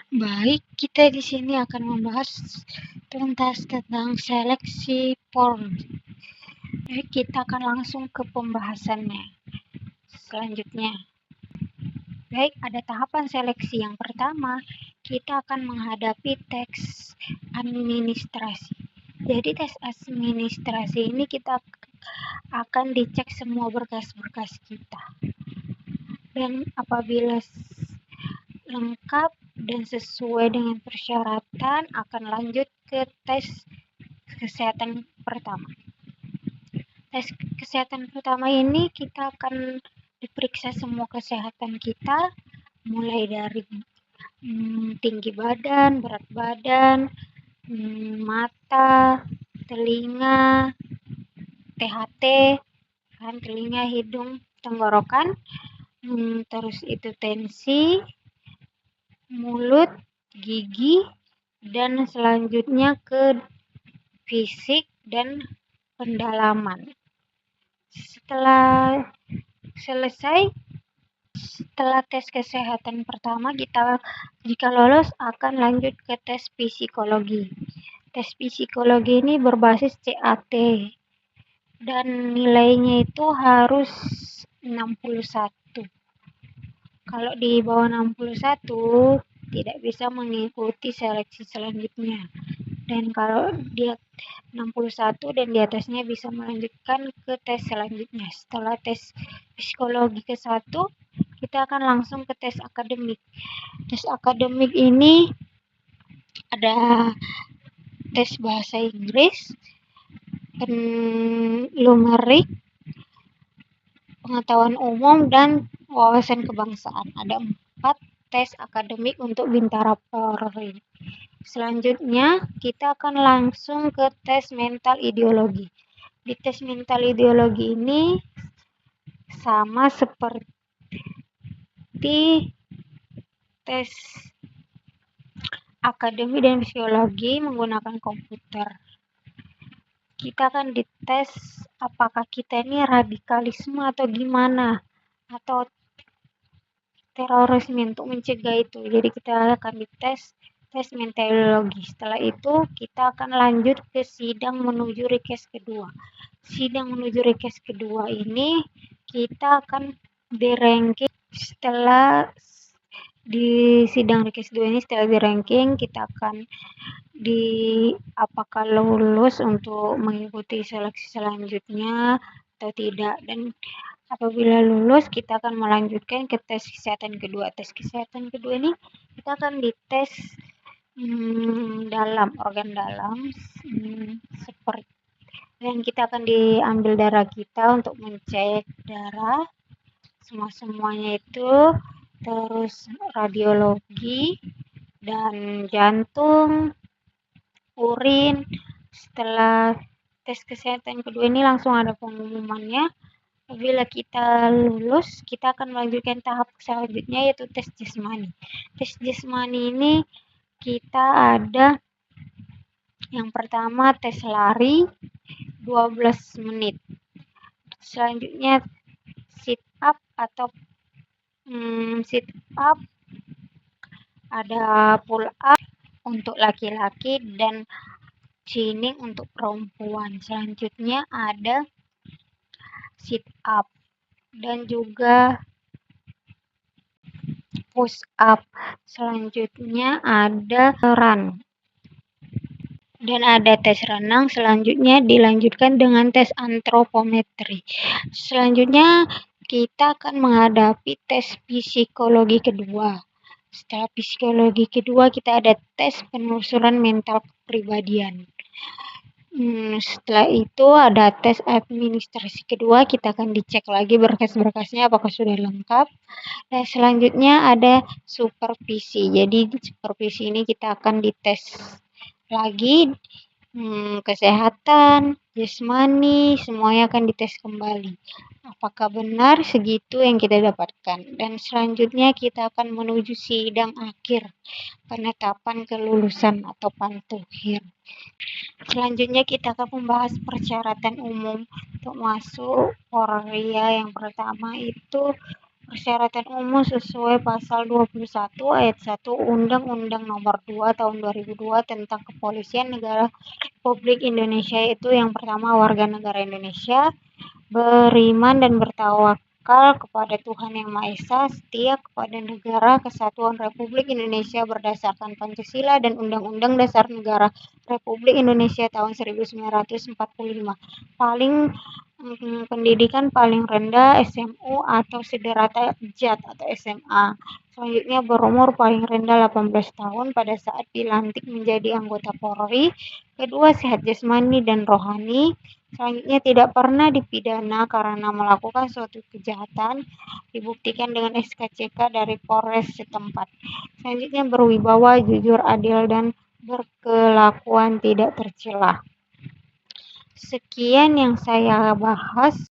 Baik, kita di sini akan membahas tentang seleksi Polri. Baik, kita akan langsung ke pembahasannya. Selanjutnya, baik, ada tahapan seleksi. Yang pertama, kita akan menghadapi tes administrasi. Jadi tes administrasi ini kita akan dicek semua berkas-berkas kita. Dan apabila lengkap dan sesuai dengan persyaratan, akan lanjut ke tes kesehatan pertama. Tes kesehatan pertama ini kita akan diperiksa semua kesehatan kita, mulai dari tinggi badan, berat badan, mata, telinga, THT, kan, telinga, hidung, tenggorokan, terus itu tensi, mulut, gigi, dan selanjutnya ke fisik dan pendalaman. Setelah selesai, setelah tes kesehatan pertama, kita jika lolos akan lanjut ke tes psikologi. Tes psikologi ini berbasis CAT dan nilainya itu harus 61. Kalau di bawah 61 tidak bisa mengikuti seleksi selanjutnya. Dan kalau dia 61 dan di atasnya bisa melanjutkan ke tes selanjutnya. Setelah tes psikologi ke-1, kita akan langsung ke tes akademik. Tes akademik ini ada tes bahasa Inggris, numerik, pengetahuan umum, dan wawasan kebangsaan. Ada 4 tes akademik untuk Bintara Polri. Selanjutnya, kita akan langsung ke tes mental ideologi. Di tes mental ideologi ini sama seperti tes akademik dan psikologi menggunakan komputer. Kita akan dites apakah kita ini radikalisme atau gimana, atau terorisme untuk mencegah itu. Jadi kita akan dites tes mentalologi. Setelah itu kita akan lanjut ke sidang menuju reques kedua. Sidang menuju reques kedua ini kita akan di-ranking. Setelah di sidang reques 2 ini, setelah di-ranking, kita akan apakah lulus untuk mengikuti seleksi selanjutnya atau tidak. Dan apabila lulus, kita akan melanjutkan ke tes kesehatan kedua. Tes kesehatan kedua ini kita akan dites organ dalam, seperti, dan kita akan diambil darah kita untuk mencek darah semuanya itu, terus radiologi dan jantung, urin. Setelah tes kesehatan kedua ini langsung ada pengumumannya. Apabila kita lulus, kita akan melanjutkan tahap selanjutnya, yaitu tes jasmani. Tes jasmani ini kita ada yang pertama tes lari 12 menit. Selanjutnya sit up atau sit up, ada pull up untuk laki-laki dan chinning untuk perempuan. Selanjutnya ada sit up dan juga push up. Selanjutnya ada run dan ada tes renang. Selanjutnya dilanjutkan dengan tes antropometri. Selanjutnya kita akan menghadapi tes psikologi kedua. Setelah psikologi kedua, kita ada tes penelusuran mental kepribadian. Setelah itu ada tes administrasi kedua, kita akan dicek lagi berkas-berkasnya apakah sudah lengkap. Dan selanjutnya ada supervisi. Jadi di supervisi ini kita akan dites lagi kesehatan, jasmani, semuanya akan dites kembali. Apakah benar segitu yang kita dapatkan. Dan selanjutnya kita akan menuju sidang akhir, penetapan kelulusan atau pantuhir. Selanjutnya kita akan membahas persyaratan umum untuk masuk Polri. Yang pertama itu persyaratan umum sesuai pasal 21 ayat 1 Undang-Undang Nomor 2 Tahun 2002 tentang Kepolisian Negara Republik Indonesia, itu yang pertama warga negara Indonesia, beriman dan bertawakal kepada Tuhan Yang Maha Esa, setia kepada negara kesatuan Republik Indonesia berdasarkan Pancasila dan Undang-Undang Dasar Negara Republik Indonesia tahun 1945. Pendidikan paling rendah SMU atau sederajat atau SMA. Selanjutnya berumur paling rendah 18 tahun pada saat dilantik menjadi anggota Polri. Kedua, sehat jasmani dan rohani. Selanjutnya tidak pernah dipidana karena melakukan suatu kejahatan, dibuktikan dengan SKCK dari Polres setempat. Selanjutnya berwibawa, jujur, adil, dan berkelakuan tidak tercela. Sekian yang saya bahas.